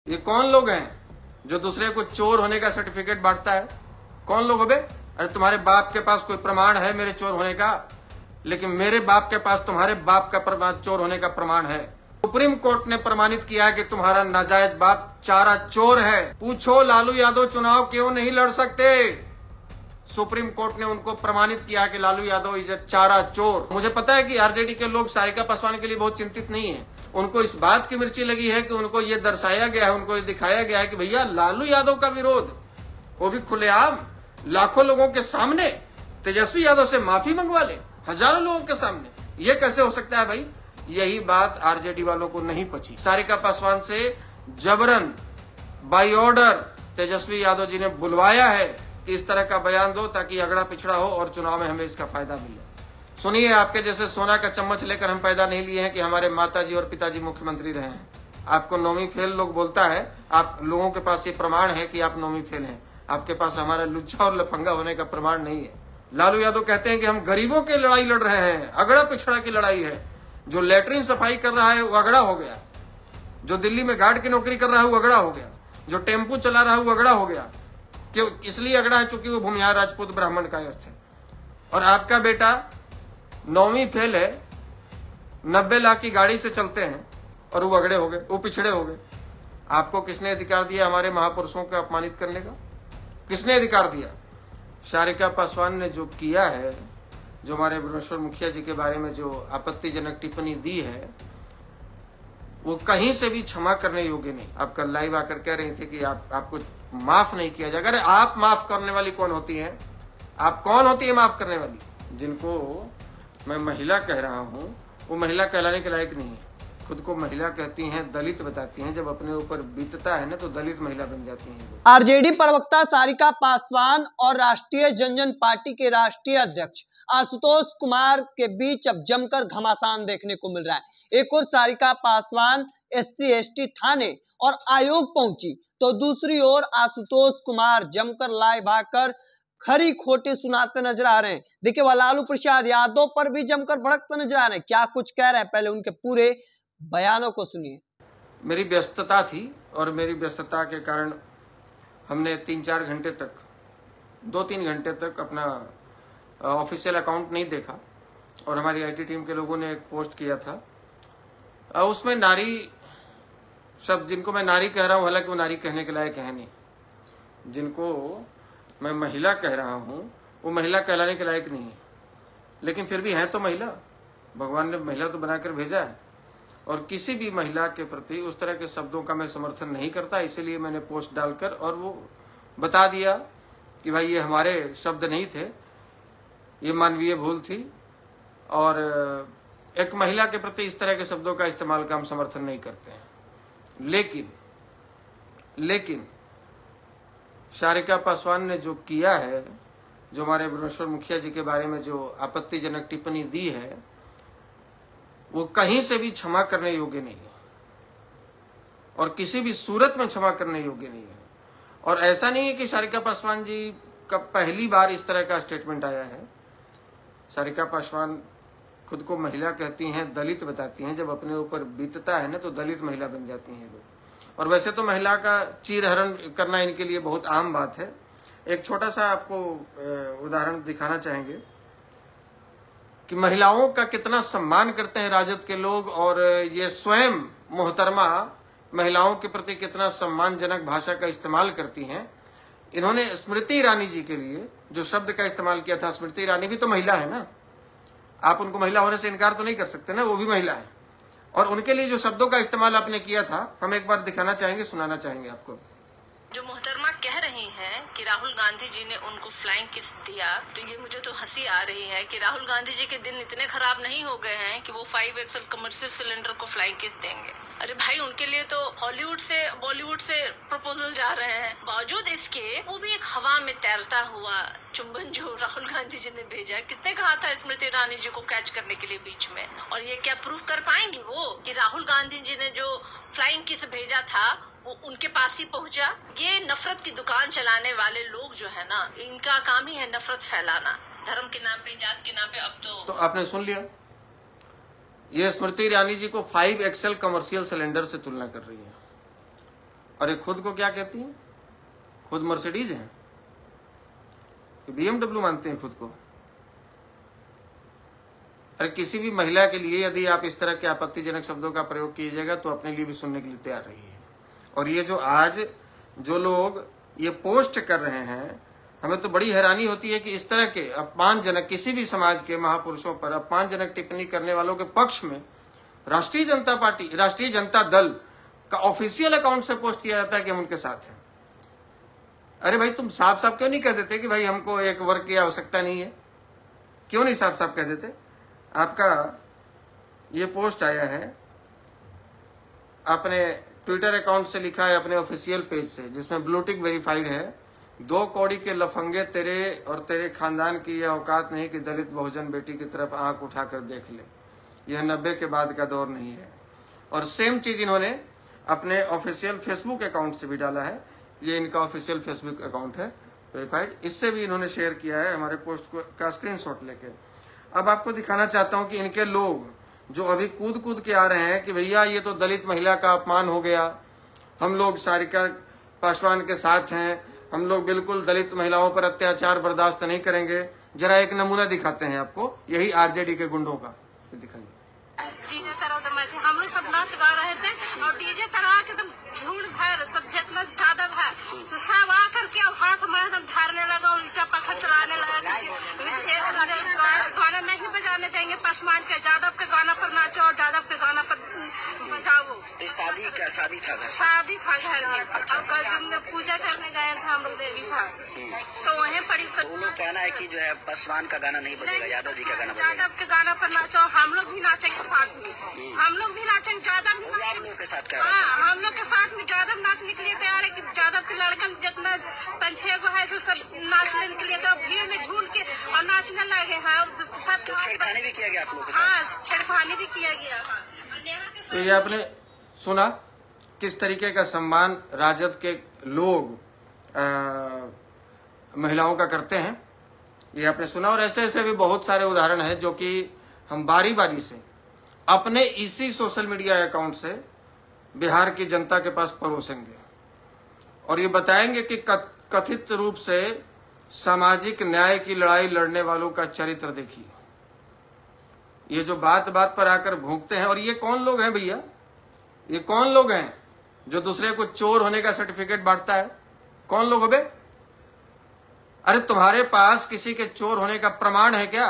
ये कौन लोग हैं जो दूसरे को चोर होने का सर्टिफिकेट बांटता है? कौन लोग? अबे अरे तुम्हारे बाप के पास कोई प्रमाण है मेरे चोर होने का, लेकिन मेरे बाप के पास तुम्हारे बाप का चोर होने का प्रमाण है। सुप्रीम कोर्ट ने प्रमाणित किया है कि तुम्हारा नाजायज बाप चारा चोर है। पूछो लालू यादव चुनाव क्यों नहीं लड़ सकते? सुप्रीम कोर्ट ने उनको प्रमाणित किया कि लालू यादव इज चारा चोर। मुझे पता है कि आरजेडी के लोग सारिका पासवान के लिए बहुत चिंतित नहीं है। उनको इस बात की मिर्ची लगी है कि उनको ये दर्शाया गया है, उनको ये दिखाया गया है कि भैया लालू यादव का विरोध, वो भी खुलेआम लाखों लोगों के सामने, तेजस्वी यादव से माफी मंगवा ले हजारों लोगों के सामने, ये कैसे हो सकता है भाई? यही बात आरजेडी वालों को नहीं पची। सारिका पासवान से जबरन बाई ऑर्डर तेजस्वी यादव जी ने बुलवाया है कि इस तरह का बयान दो ताकि अगड़ा पिछड़ा हो और चुनाव में हमें इसका फायदा मिले। सुनिए, आपके जैसे सोना का चम्मच लेकर हम पैदा नहीं लिए हैं कि हमारे माताजी और पिताजी मुख्यमंत्री रहे हैं। आपको नौवीं फेल लोग बोलता है, आप लोगों के पास ये प्रमाण है कि आप नौवीं फेल हैं। आपके पास हमारा लुच्चा और लफंगा होने का प्रमाण नहीं है। लालू यादव कहते हैं कि हम गरीबों की लड़ाई लड़ रहे हैं, अगड़ा पिछड़ा की लड़ाई है। जो लेटरिन सफाई कर रहा है वो अगड़ा हो गया, जो दिल्ली में गार्ड की नौकरी कर रहा है वो अगड़ा हो गया, जो टेम्पू चला रहा है वो अगड़ा हो गया। क्यों? इसलिए अगड़ा है चूंकि वो भूमिहार राजपूत ब्राह्मण कायस्थ है। और आपका बेटा 9वीं फेल है, 90 लाख की गाड़ी से चलते हैं और वो अगड़े हो गए, वो पिछड़े हो गए। आपको किसने अधिकार दिया हमारे महापुरुषों को अपमानित करने का? किसने अधिकार दिया? सारिका पासवान ने जो किया है, जो हमारे भुवनेश्वर मुखिया जी के बारे में जो आपत्तिजनक टिप्पणी दी है, वो कहीं से भी क्षमा करने योग्य नहीं। आप कल लाइव आकर कह रही थी कि आपको माफ नहीं किया जाएगा। अरे आप माफ करने वाली कौन होती है? आप कौन होती है माफ करने वाली? जिनको मैं महिला कह रहा हूं वो महिला कहलाने के लायक नहीं है। खुद को महिला कहती हैं, दलित बताती हैं, जब अपने ऊपर बीतता है ना तो दलित महिला बन जाती हैं। आरजेडी प्रवक्ता सारिका पासवान और राष्ट्रीय जनजन पार्टी के राष्ट्रीय अध्यक्ष आशुतोष कुमार के बीच अब जमकर घमासान देखने को मिल रहा है। एक और सारिका पासवान SC/ST थाने और आयोग पहुंची तो दूसरी ओर आशुतोष कुमार जमकर लाइव आकर खरी खोटी सुनाते नजर आ रहे हैं। देखिए, वह लालू प्रसाद यादव पर भी जमकर भड़कते नजर आ रहे हैं। क्या कुछ कह रहे हैं, पहले उनके पूरे बयानों को सुनिए। मेरी व्यस्तता थी और मेरी व्यस्तता के कारण हमने 3-4 घंटे तक, 2-3 घंटे तक अपना ऑफिशियल अकाउंट नहीं देखा। और हमारी IT टीम के लोगों ने एक पोस्ट किया था, उसमें नारी शब्द, जिनको मैं नारी कह रहा हूं, हालांकि वो नारी कहने के लायक है नहीं, जिनको मैं महिला कह रहा हूं वो महिला कहलाने के लायक नहीं है, लेकिन फिर भी है तो महिला। भगवान ने महिला तो बनाकर भेजा है। और किसी भी महिला के प्रति उस तरह के शब्दों का मैं समर्थन नहीं करता, इसीलिए मैंने पोस्ट डालकर और वो बता दिया कि भाई ये हमारे शब्द नहीं थे, ये मानवीय भूल थी और एक महिला के प्रति इस तरह के शब्दों का इस्तेमाल का हम समर्थन नहीं करते हैं। लेकिन सारिका पासवान ने जो किया है, जो हमारे भुवनेश्वर मुखिया जी के बारे में जो आपत्तिजनक टिप्पणी दी है, वो कहीं से भी क्षमा करने योग्य नहीं है और किसी भी सूरत में क्षमा करने योग्य नहीं है। और ऐसा नहीं है कि सारिका पासवान जी का पहली बार इस तरह का स्टेटमेंट आया है। सारिका पासवान खुद को महिला कहती हैं, दलित बताती हैं, जब अपने ऊपर बीतता है ना तो दलित महिला बन जाती हैं लोग। और वैसे तो महिला का चीरहरण करना इनके लिए बहुत आम बात है। एक छोटा सा आपको उदाहरण दिखाना चाहेंगे कि महिलाओं का कितना सम्मान करते हैं राजद के लोग, और ये स्वयं मोहतरमा महिलाओं के प्रति कितना सम्मानजनक भाषा का इस्तेमाल करती हैं। इन्होंने स्मृति ईरानी जी के लिए जो शब्द का इस्तेमाल किया था, स्मृति ईरानी भी तो महिला है ना, आप उनको महिला होने से इनकार तो नहीं कर सकते ना, वो भी महिला है। और उनके लिए जो शब्दों का इस्तेमाल आपने किया था, हम एक बार दिखाना चाहेंगे, सुनाना चाहेंगे आपको। जो मोहतरमा कह रही हैं कि राहुल गांधी जी ने उनको फ्लाइंग किस दिया, तो ये मुझे तो हंसी आ रही है कि राहुल गांधी जी के दिन इतने खराब नहीं हो गए हैं कि वो 5 कमर्शियल सिलेंडर को फ्लाइंग किस देंगे। अरे भाई, उनके लिए तो हॉलीवुड से बॉलीवुड से प्रपोजल जा रहे हैं। बावजूद इसके वो भी एक हवा में तैरता हुआ चुंबन जो राहुल गांधी जी ने भेजा, किसने कहा था स्मृति ईरानी जी को कैच करने के लिए बीच में? और ये क्या प्रूफ कर पाएंगी वो कि राहुल गांधी जी ने जो फ्लाइंग किस भेजा था वो उनके पास ही पहुंचा? ये नफरत की दुकान चलाने वाले लोग जो है ना, इनका काम ही है नफरत फैलाना, धर्म के नाम पे, जात के नाम पे। अब तो आपने सुन लिया, ये स्मृति ईरानी जी को 5 XL कमर्शियल सिलेंडर से तुलना कर रही है। और ये खुद को क्या कहती हैं? खुद मर्सिडीज हैं, BMW मानते हैं खुद को। अरे किसी भी महिला के लिए यदि आप इस तरह के आपत्तिजनक शब्दों का प्रयोग कीजिएगा तो अपने लिए भी सुनने के लिए तैयार रहिए। और ये जो आज जो लोग ये पोस्ट कर रहे हैं, हमें तो बड़ी हैरानी होती है कि इस तरह के अपमानजनक, किसी भी समाज के महापुरुषों पर अपमानजनक टिप्पणी करने वालों के पक्ष में राष्ट्रीय जनता पार्टी, राष्ट्रीय जनता दल का ऑफिशियल अकाउंट से पोस्ट किया जाता है कि हम उनके साथ हैं। अरे भाई, तुम साफ साफ क्यों नहीं कह देते कि भाई हमको एक वर्ग की आवश्यकता नहीं है? क्यों नहीं साफ साफ कह देते? आपका ये पोस्ट आया है, आपने ट्विटर अकाउंट से लिखा है, अपने ऑफिशियल पेज से, जिसमें ब्लू टिक वेरीफाइड है। 2 कौड़ी के लफंगे, तेरे और तेरे खानदान की यह औकात नहीं कि दलित बहुजन बेटी की तरफ आंख उठाकर देख ले। यह 90 के बाद का दौर नहीं है। और सेम चीज इन्होंने अपने ऑफिशियल फेसबुक अकाउंट से भी डाला है। ये इनका ऑफिशियल फेसबुक अकाउंट है वेरीफाइड, इससे भी इन्होंने शेयर किया है हमारे पोस्ट का स्क्रीनशॉट लेके। अब आपको दिखाना चाहता हूं कि इनके लोग जो अभी कूद कूद के आ रहे हैं कि भैया ये तो दलित महिला का अपमान हो गया, हम लोग सारिका पासवान के साथ हैं, हम लोग बिल्कुल दलित महिलाओं पर अत्याचार बर्दाश्त नहीं करेंगे। जरा एक नमूना दिखाते हैं आपको, यही आरजेडी के गुंडों का। दिखाइए। डीजे तरह हम लोग सब नाच गा रहे थे और डीजे तरह के झूठ भर सब जितना ज्यादा है तो सब आकर के हाथ में एकदम धारने लगा, उल्टा पत्थर चलाने लगा। गाना नहीं बजाने देंगे, पासवान के यादव के गाना पर नाचो और यादव के गाना पर बजाओ। शादी था घर में। और पूजा करने गए थे हम लोग, देवी था, तो वहीं पड़ी। कहना है कि जो है पासवान का गाना नहीं बजेगा, यादव जी का गाना बजेगा। यादव के गाना पर नाचो, हम लोग भी नाचेंगे साथ में, हम लोग भी नाचेंगे। यादव भी आप लोगों के साथ क्या? हाँ, हम लोग के साथ में यादव नाचने के लिए तैयार है कि यादव के लड़कन जितना 5-6 गो है सब नाचने के लिए, तो भीड़ में झूल के और नाचने लगे हैं। सब छेड़खानी भी किया गया आप लोगों के साथ? हाँ, छेड़खानी भी किया गया। तो ये आपने सुना किस तरीके का सम्मान राजद के लोग महिलाओं का करते हैं, ये आपने सुना। और ऐसे ऐसे भी बहुत सारे उदाहरण हैं जो कि हम बारी बारी से अपने इसी सोशल मीडिया अकाउंट से बिहार की जनता के पास परोसेंगे और ये बताएंगे कि कथित रूप से सामाजिक न्याय की लड़ाई लड़ने वालों का चरित्र देखिए। ये जो बात बात पर आकर भूखते हैं, और ये कौन लोग हैं भैया? ये कौन लोग हैं जो दूसरे को चोर होने का सर्टिफिकेट बांटता है? कौन लोग हो बे? अरे तुम्हारे पास किसी के चोर होने का प्रमाण है क्या?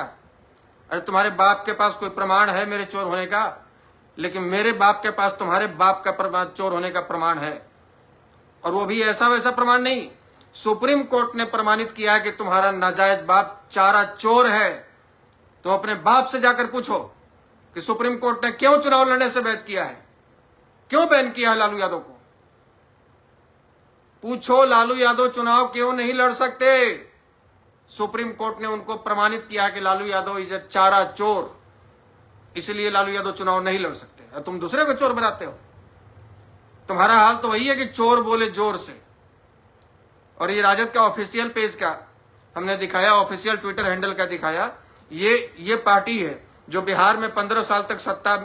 अरे तुम्हारे बाप के पास कोई प्रमाण है मेरे चोर होने का? लेकिन मेरे बाप के पास तुम्हारे बाप का चोर होने का प्रमाण है, और वो भी ऐसा वैसा प्रमाण नहीं। सुप्रीम कोर्ट ने प्रमाणित किया है कि तुम्हारा नाजायज बाप चारा चोर है। तो अपने बाप से जाकर पूछो कि सुप्रीम कोर्ट ने क्यों चुनाव लड़ने से बैन किया है, क्यों बैन किया है लालू यादव को? पूछो, लालू यादव चुनाव क्यों नहीं लड़ सकते? सुप्रीम कोर्ट ने उनको प्रमाणित किया कि लालू यादव इज ए चारा चोर, इसलिए लालू यादव चुनाव नहीं लड़ सकते। और तुम दूसरे को चोर बनाते हो। तुम्हारा हाल तो वही है कि चोर बोले जोर से। और ये राजद का ऑफिशियल पेज का हमने दिखाया, ऑफिशियल ट्विटर हैंडल का दिखाया। ये पार्टी है जो बिहार में 15 साल तक सत्ता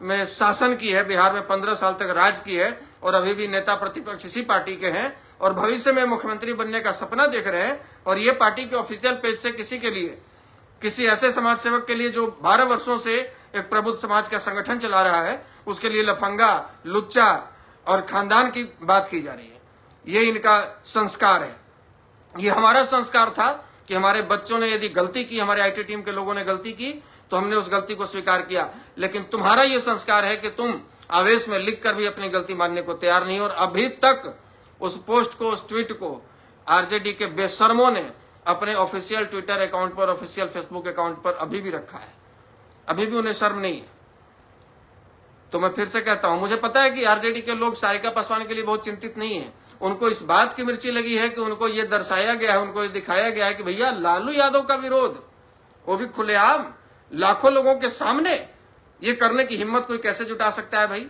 में शासन की है, बिहार में 15 साल तक राज की है, और अभी भी नेता प्रतिपक्ष इसी पार्टी के हैं और भविष्य में मुख्यमंत्री बनने का सपना देख रहे हैं। और ये पार्टी के ऑफिशियल पेज से किसी के लिए, किसी ऐसे समाज सेवक के लिए जो 12 वर्षों से एक प्रबुद्ध समाज का संगठन चला रहा है, उसके लिए लफंगा, लुच्चा और खानदान की बात की जा रही है। ये इनका संस्कार है। ये हमारा संस्कार था कि हमारे बच्चों ने यदि गलती की, हमारे आईटी टीम के लोगों ने गलती की, तो हमने उस गलती को स्वीकार किया। लेकिन तुम्हारा ये संस्कार है कि तुम आवेश में लिखकर भी अपनी गलती मानने को तैयार नहीं। और अभी तक उस पोस्ट को, उस ट्वीट को आरजेडी के बेशर्मों ने अपने ऑफिशियल ट्विटर अकाउंट पर, ऑफिशियल फेसबुक अकाउंट पर अभी भी रखा है। अभी भी उन्हें शर्म नहीं है। तो मैं फिर से कहता हूं, मुझे पता है कि आरजेडी के लोग सारिका पासवान के लिए बहुत चिंतित नहीं है। उनको इस बात की मिर्ची लगी है कि उनको ये दर्शाया गया है, उनको ये दिखाया गया है कि भैया लालू यादव का विरोध, वो भी खुलेआम लाखों लोगों के सामने, ये करने की हिम्मत कोई कैसे जुटा सकता है भाई?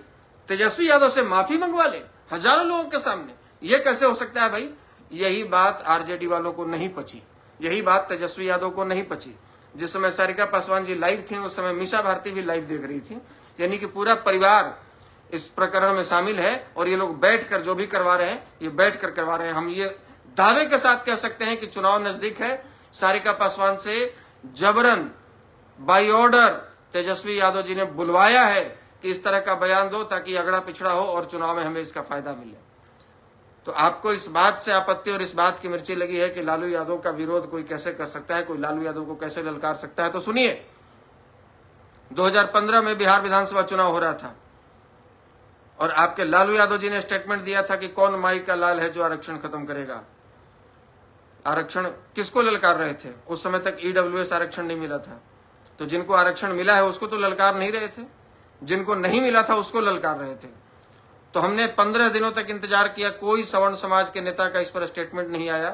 तेजस्वी यादव से माफी मंगवा ले हजारों लोगों के सामने, ये कैसे हो सकता है भाई? यही बात आरजेडी वालों को नहीं पची, यही बात तेजस्वी यादव को नहीं पची। जिस समय सारिका पासवान जी लाइव थी, उस समय मीसा भारती भी लाइव देख रही थी। यानी कि पूरा परिवार इस प्रकरण में शामिल है और ये लोग बैठकर जो भी करवा रहे हैं ये बैठकर करवा रहे हैं। हम ये दावे के साथ कह सकते हैं कि चुनाव नजदीक है, सारिका पासवान से जबरन बाय ऑर्डर तेजस्वी यादव जी ने बुलवाया है कि इस तरह का बयान दो ताकि अगड़ा पिछड़ा हो और चुनाव में हमें इसका फायदा मिले। तो आपको इस बात से आपत्ति और इस बात की मिर्ची लगी है कि लालू यादव का विरोध कोई कैसे कर सकता है, कोई लालू यादव को कैसे ललकार सकता है। तो सुनिए, 2015 में बिहार विधानसभा चुनाव हो रहा था और आपके लालू यादव जी ने स्टेटमेंट दिया था कि कौन माई का लाल है जो आरक्षण खत्म करेगा। आरक्षण किसको ललकार रहे थे? उस समय तक ईडब्ल्यूएस आरक्षण नहीं मिला था, तो जिनको आरक्षण मिला है उसको तो ललकार नहीं रहे थे, जिनको नहीं मिला था उसको ललकार रहे थे। तो हमने 15 दिनों तक इंतजार किया, कोई सवर्ण समाज के नेता का इस पर स्टेटमेंट नहीं आया।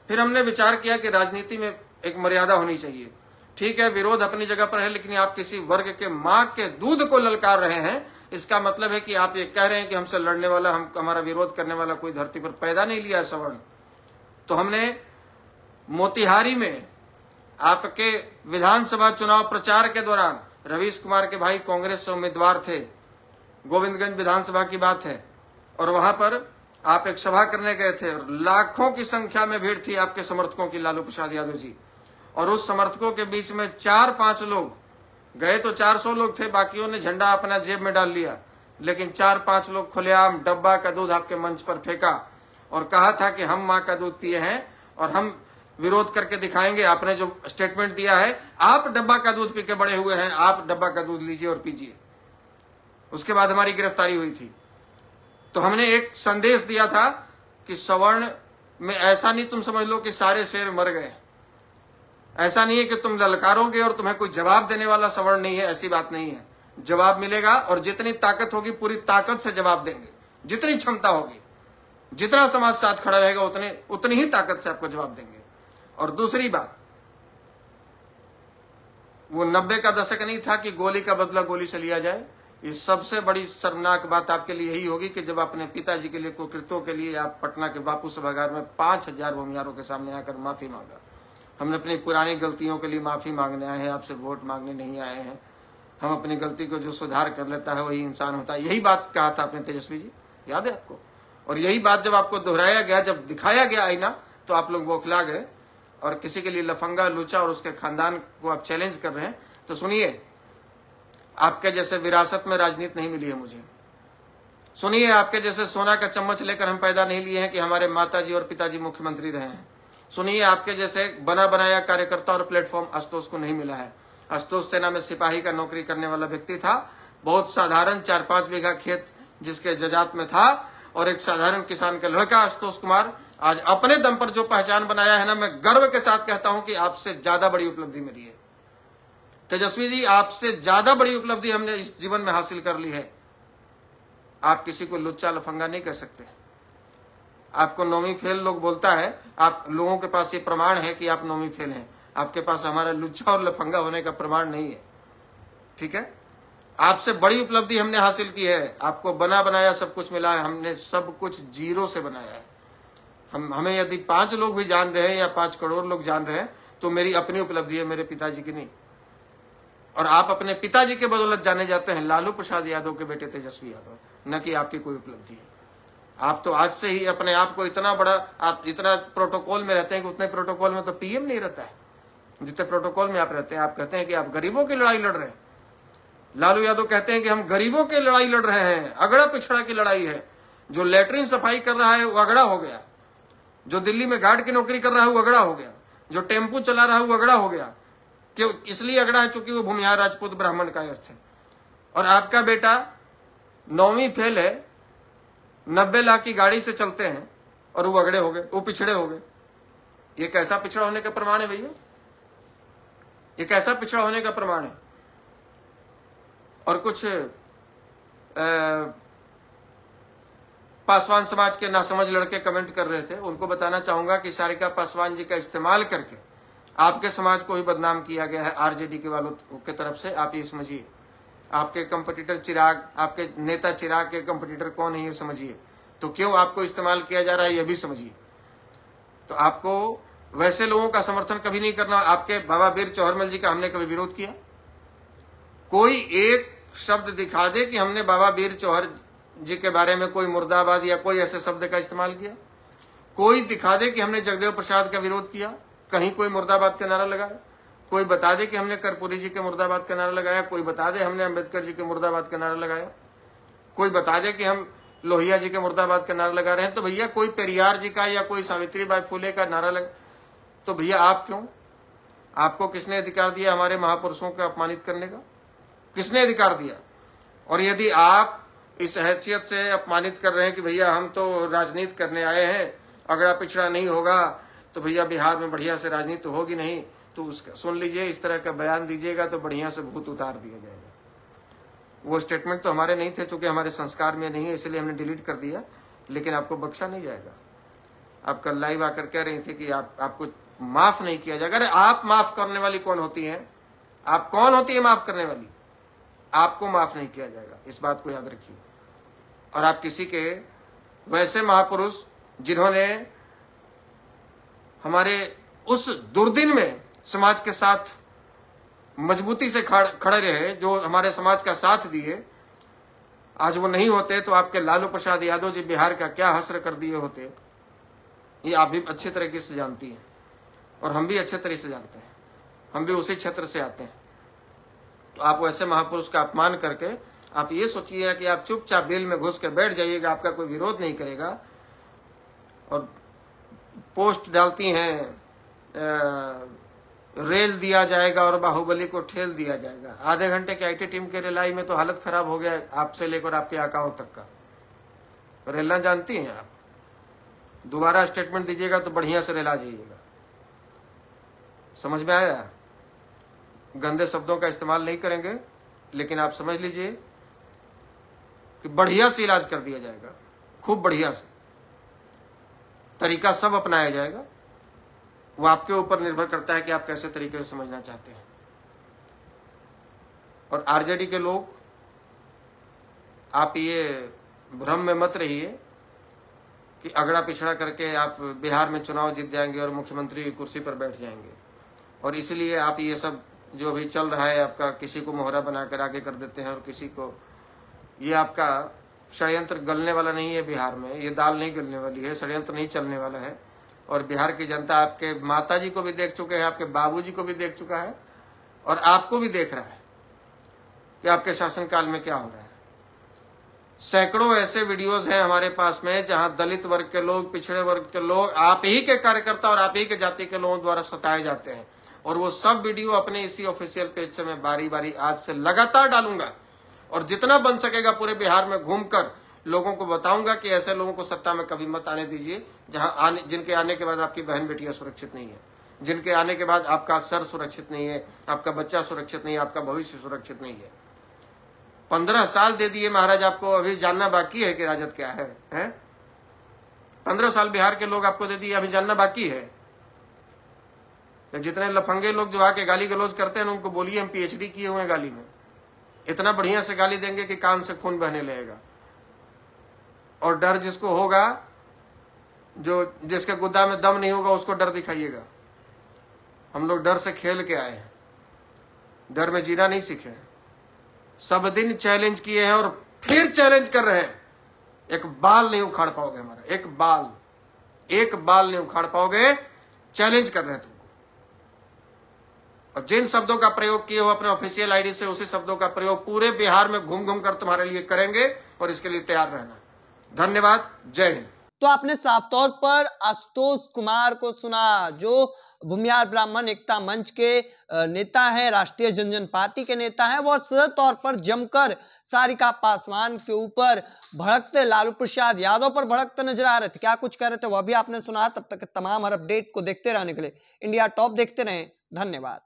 फिर हमने विचार किया कि राजनीति में एक मर्यादा होनी चाहिए। ठीक है, विरोध अपनी जगह पर है, लेकिन आप किसी वर्ग के मां के दूध को ललकार रहे हैं, इसका मतलब है कि आप ये कह रहे हैं कि हमसे लड़ने वाला, हमारा विरोध करने वाला कोई धरती पर पैदा नहीं लिया है सवर्ण। तो हमने मोतिहारी में आपके विधानसभा चुनाव प्रचार के दौरान रवीश कुमार के भाई कांग्रेस से उम्मीदवार थे, गोविंदगंज विधानसभा की बात है, और वहां पर आप एक सभा करने गए थे और लाखों की संख्या में भीड़ थी आपके समर्थकों की, लालू प्रसाद यादव जी। और उस समर्थकों के बीच में 4-5 लोग गए, तो 400 लोग थे, बाकियों ने झंडा अपना जेब में डाल लिया, लेकिन 4-5 लोग खुलेआम डब्बा का दूध आपके मंच पर फेंका और कहा था कि हम मां का दूध पिए हैं और हम विरोध करके दिखाएंगे। आपने जो स्टेटमेंट दिया है, आप डब्बा का दूध पी के बड़े हुए हैं, आप डब्बा का दूध लीजिए और पीजिए। उसके बाद हमारी गिरफ्तारी हुई थी। तो हमने एक संदेश दिया था कि सवर्ण में ऐसा नहीं तुम समझ लो कि सारे शेर मर गए, ऐसा नहीं है कि तुम ललकारोगे और तुम्हें कोई जवाब देने वाला सवर्ण नहीं है, ऐसी बात नहीं है। जवाब मिलेगा और जितनी ताकत होगी पूरी ताकत से जवाब देंगे, जितनी क्षमता होगी, जितना समाज साथ खड़ा रहेगा उतनी ही ताकत से आपको जवाब देंगे। और दूसरी बात, वो 90 का दशक नहीं था कि गोली का बदला गोली से लिया जाए। ये सबसे बड़ी शर्मनाक बात आपके लिए यही होगी कि जब अपने पिताजी के लिए कुकृत्यों के लिए आप पटना के बापू सभागार में 5000 भूमियारों के सामने आकर माफी मांगा। हमने अपनी पुरानी गलतियों के लिए माफी मांगने आए हैं, आपसे वोट मांगने नहीं आए हैं। हम अपनी गलती को जो सुधार कर लेता है वही इंसान होता है। यही बात कहा था आपने तेजस्वी जी, याद है आपको? और यही बात जब आपको दोहराया गया, जब दिखाया गया आईना, तो आप लोग बौखला गए और किसी के लिए लफंगा, लूचा और उसके खानदान को आप चैलेंज कर रहे हैं। तो सुनिए, आपके जैसे विरासत में राजनीति नहीं मिली है मुझे। सुनिए, आपके जैसे सोना का चम्मच लेकर हम पैदा नहीं लिए हैं कि हमारे माताजी और पिताजी मुख्यमंत्री रहे हैं। सुनिए, आपके जैसे बना बनाया कार्यकर्ता और प्लेटफॉर्म आशुतोष को नहीं मिला है। आशुतोष सेना में सिपाही का नौकरी करने वाला व्यक्ति था, बहुत साधारण 4-5 बीघा खेत जिसके जजात में था, और एक साधारण किसान का लड़का आशुतोष कुमार आज अपने दम पर जो पहचान बनाया है ना, मैं गर्व के साथ कहता हूं कि आपसे ज्यादा बड़ी उपलब्धि मेरी है। तेजस्वी जी, आपसे ज्यादा बड़ी उपलब्धि हमने इस जीवन में हासिल कर ली है। आप किसी को लुच्चा लफंगा नहीं कह सकते। आपको नौवीं फेल लोग बोलता है, आप लोगों के पास ये प्रमाण है कि आप नौवीं फेल हैं, आपके पास हमारा लुच्चा और लफंगा होने का प्रमाण नहीं है। ठीक है, आपसे बड़ी उपलब्धि हमने हासिल की है। आपको बना बनाया सब कुछ मिला है, हमने सब कुछ जीरो से बनाया है। हमें यदि 5 लोग भी जान रहे हैं या 5 करोड़ लोग जान रहे हैं तो मेरी अपनी उपलब्धि है, मेरे पिताजी की नहीं। और आप अपने पिताजी के बदौलत जाने जाते हैं, लालू प्रसाद यादव के बेटे तेजस्वी यादव, न कि आपकी कोई उपलब्धि है। आप तो आज से ही अपने आप को इतना बड़ा, आप इतना प्रोटोकॉल में रहते हैं कि उतने प्रोटोकॉल में तो पीएम नहीं रहता है जितने प्रोटोकॉल में आप रहते हैं। आप कहते हैं कि आप गरीबों की लड़ाई लड़ रहे हैं। लालू यादव कहते हैं कि हम गरीबों की लड़ाई लड़ रहे हैं, अगड़ा पिछड़ा की लड़ाई है। जो लेटरिन सफाई कर रहा है वो अगड़ा हो गया, जो दिल्ली में गार्ड की नौकरी कर रहा है वो अगड़ा हो गया, जो टेम्पू चला रहा है वो अगड़ा हो गया। क्यों? इसलिए अगड़ा है क्योंकि वो भूमिहार राजपूत ब्राह्मण कायस्थ है। और आपका बेटा 9वीं फेल है, 90 लाख की गाड़ी से चलते हैं और वो अगड़े हो गए, वो पिछड़े हो गए। ये कैसा पिछड़ा होने का प्रमाण है भैया? ये कैसा पिछड़ा होने का प्रमाण है? और कुछ पासवान समाज के नासमझ लड़के कमेंट कर रहे थे, उनको बताना चाहूंगा कि सारिका पासवान जी का इस्तेमाल करके आपके समाज को ही बदनाम किया गया है आरजेडी के वालों के तरफ से। आप ये समझिए, आपके कंपटीटर चिराग, आपके नेता चिराग के कंपटीटर कौन है ये समझिए। तो क्यों आपको इस्तेमाल किया जा रहा है ये भी समझिए। तो आपको वैसे लोगों का समर्थन कभी नहीं करना। आपके बाबा वीर चौहरमल जी का हमने कभी विरोध किया? कोई एक शब्द दिखा दे कि हमने बाबा वीर चौहर जी के बारे में कोई मुर्दाबाद या कोई ऐसे शब्द का इस्तेमाल किया? कोई दिखा दे कि हमने जगदेव प्रसाद का विरोध किया, कहीं कोई मुर्दाबाद का नारा लगाया? कोई बता दे कि हमने कर्पूरी जी के मुर्दाबाद का नारा लगाया? कोई बता दे हमने अम्बेडकर जी के मुर्दाबाद का नारा लगाया? कोई बता दे कि हम लोहिया जी के मुर्दाबाद का नारा लगा रहे हैं? तो भैया कोई पेरियार जी का या कोई सावित्रीबाई फुले का नारा लगा, तो भैया आप क्यों? आपको किसने अधिकार दिया हमारे महापुरुषों को अपमानित करने का? किसने अधिकार दिया? और यदि आप इस हैसियत से अपमानित कर रहे हैं कि भैया हम तो राजनीति करने आए हैं, अगड़ा पिछड़ा नहीं होगा तो भैया बिहार में बढ़िया से राजनीति होगी नहीं, तो उसका सुन लीजिए, इस तरह का बयान दीजिएगा तो बढ़िया से भूत उतार दिया जाएगा। वो स्टेटमेंट तो हमारे नहीं थे, चूंकि हमारे संस्कार में नहीं है इसलिए हमने डिलीट कर दिया, लेकिन आपको बख्शा नहीं जाएगा। आप कल लाइव आकर कह रही थी कि आपको माफ नहीं किया जाएगा। अरे आप माफ करने वाली कौन होती है? आप कौन होती है माफ करने वाली? आपको माफ नहीं किया जाएगा, इस बात को याद रखिए। और आप किसी के वैसे महापुरुष जिन्होंने हमारे उस दुर्दिन में समाज के साथ मजबूती से खड़े रहे, जो हमारे समाज का साथ दिए, आज वो नहीं होते तो आपके लालू प्रसाद यादव जी बिहार का क्या हश्र कर दिए होते, ये आप भी अच्छी तरीके से जानती हैं और हम भी अच्छे तरीके से जानते हैं, हम भी उसी क्षेत्र से आते हैं। तो आप वैसे महापुरुष का अपमान करके आप ये सोचिए कि आप चुपचाप बिल में घुस के बैठ जाइएगा, आपका कोई विरोध नहीं करेगा, और पोस्ट डालती हैं रेल दिया जाएगा और बाहुबली को ठेल दिया जाएगा। आधे घंटे के आईटी टीम के रेलाई में तो हालत खराब हो गया, आपसे लेकर आपके आकाओं तक का। रेलना जानती हैं आप, दोबारा स्टेटमेंट दीजिएगा तो बढ़िया से रेला जाइएगा। समझ में आया? गंदे शब्दों का इस्तेमाल नहीं करेंगे, लेकिन आप समझ लीजिए कि बढ़िया से इलाज कर दिया जाएगा, खूब बढ़िया से तरीका सब अपनाया जाएगा। वो आपके ऊपर निर्भर करता है कि आप कैसे तरीके से समझना चाहते हैं। और आरजेडी के लोग, आप ये भ्रम में मत रहिए कि अगड़ा पिछड़ा करके आप बिहार में चुनाव जीत जाएंगे और मुख्यमंत्री की कुर्सी पर बैठ जाएंगे, और इसलिए आप ये सब जो अभी चल रहा है आपका, किसी को मोहरा बनाकर आगे कर देते हैं और किसी को, ये आपका षड्यंत्र गलने वाला नहीं है। बिहार में ये दाल नहीं गलने वाली है, षड्यंत्र नहीं चलने वाला है। और बिहार की जनता आपके माताजी को भी देख चुके हैं, आपके बाबूजी को भी देख चुका है, और आपको भी देख रहा है कि आपके शासनकाल में क्या हो रहा है। सैकड़ों ऐसे वीडियोस हैं हमारे पास में जहां दलित वर्ग के लोग, पिछड़े वर्ग के लोग, आप ही के कार्यकर्ता और आप ही के जाति के लोगों द्वारा सताए जाते हैं, और वो सब वीडियो अपने इसी ऑफिशियल पेज से मैं बारी बारी आज से लगातार डालूंगा, और जितना बन सकेगा पूरे बिहार में घूमकर लोगों को बताऊंगा कि ऐसे लोगों को सत्ता में कभी मत आने दीजिए जिनके आने के बाद आपकी बहन बेटियां सुरक्षित नहीं है, जिनके आने के बाद आपका सर सुरक्षित नहीं है, आपका बच्चा सुरक्षित नहीं है, आपका भविष्य सुरक्षित नहीं है। 15 साल दे दिए महाराज, आपको अभी जानना बाकी है कि राजद क्या है? 15 साल बिहार के लोग आपको दे दिए, अभी जानना बाकी है। तो जितने लफंगे लोग जो आके गाली गलौज करते हैं उनको बोलिए हम पीएचडी किए हुए हैं गाली में, इतना बढ़िया से गाली देंगे कि कान से खून बहने लगेगा। और डर जिसको होगा, जो जिसके गुद्दा में दम नहीं होगा, उसको डर दिखाइएगा। हम लोग डर से खेल के आए हैं, डर में जीना नहीं सीखे। सब दिन चैलेंज किए हैं और फिर चैलेंज कर रहे हैं। एक बाल नहीं उखाड़ पाओगे हमारा, एक बाल नहीं उखाड़ पाओगे। चैलेंज कर रहे हैं तुमको, और जिन शब्दों का प्रयोग किए हो अपने ऑफिशियल आईडी से, उसी शब्दों का प्रयोग पूरे बिहार में घूम घूम कर तुम्हारे लिए करेंगे, और इसके लिए तैयार रहना। धन्यवाद, जय हिंद। तो आपने साफ तौर पर आशुतोष कुमार को सुना, जो भूमिहार ब्राह्मण एकता मंच के नेता हैं, राष्ट्रीय जनजन पार्टी के नेता हैं। वो सही तौर पर जमकर सारिका पासवान के ऊपर भड़कते, लालू प्रसाद यादव पर भड़कते नजर आ रहे थे। क्या कुछ कह रहे थे वह भी आपने सुना। तब तक तमाम हर अपडेट को देखते रहने के लिए इंडिया टॉप देखते रहें। धन्यवाद।